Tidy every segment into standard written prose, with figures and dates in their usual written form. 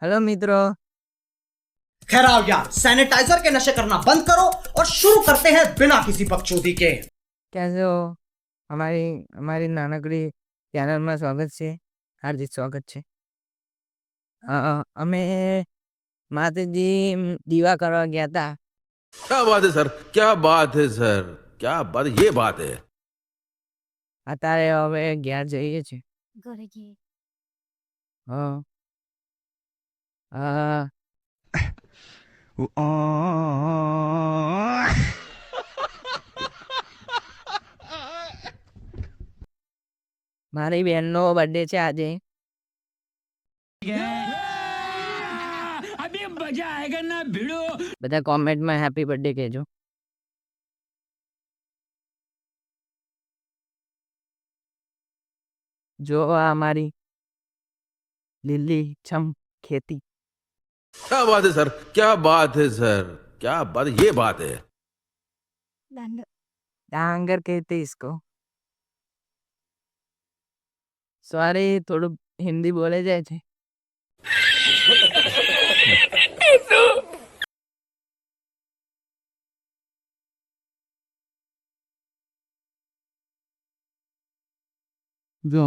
Hello मित्रों। खैर आओ यार, सैनिटाइजर के नशे करना बंद करो और शुरू करते हैं बिना किसी बकचोदी के। कैसे हो? हमारी हमारी नानकड़ी ચેનલમાં સ્વાગત છે, હાર્દિક સ્વાગત છે. અમે માતાજી દીવા કરવા ગયા હતા. क्या बात है सर, क्या बात है सर, क्या बात, ये बात है. અત્યારે હવે ઘેર જઈએ છીએ. ઘરે જઈએ. હા. હા. મારી બહેનનો બર્થડે છે આજે. બધા કોમેન્ટમાં હેપી બર્થડે કહેજો. જો આ અમારી લીલી છમ ખેતી. क्या बात है सर, क्या बात है सर, क्या बात, ये बात है. દાંડ डांगर कहते इसको. सॉरी, થોડું હિન્દી બોલે જાય છે. જો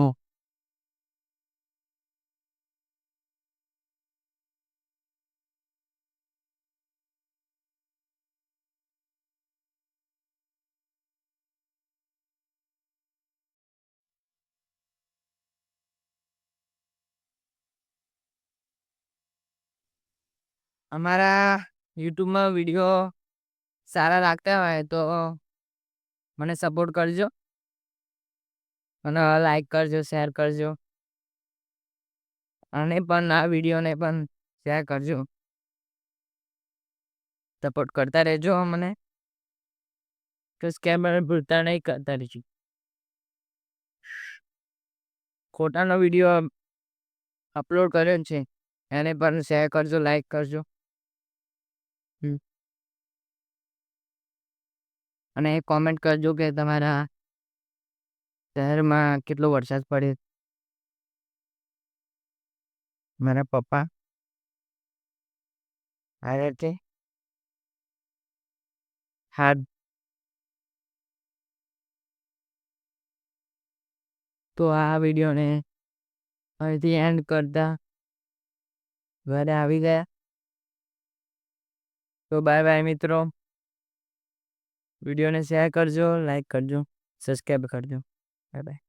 અમારા યુટ્યુબમાં વિડીયો સારા લાગતા હોય તો મને સપોર્ટ કરજો અને લાઈક કરજો, શેર કરજો અને પણ આ વિડીયોને પણ શેર કરજો. સપોર્ટ કરતા રહેજો મને. સબસ્ક્રાઈબર ભૂલતા નહીં કરતા રહેજો. ખોટાનો વિડીયો અપલોડ કર્યો છે એને પણ શેર કરજો, લાઈક કરજો. અને કોમેન્ટ કરજો કે તમારા શહેરમાં કેટલો વરસાદ પડે. મારા પપ્પા આવ્યા છે. હા, તો આ વિડીયોને અહીંથી એન્ડ કરતા ઘરે આવી ગયા. તો બાય બાય મિત્રો. વિડીયોને શેર કરજો, લાઈક કરજો, સબસ્ક્રાઈબ કરજો. Bye bye.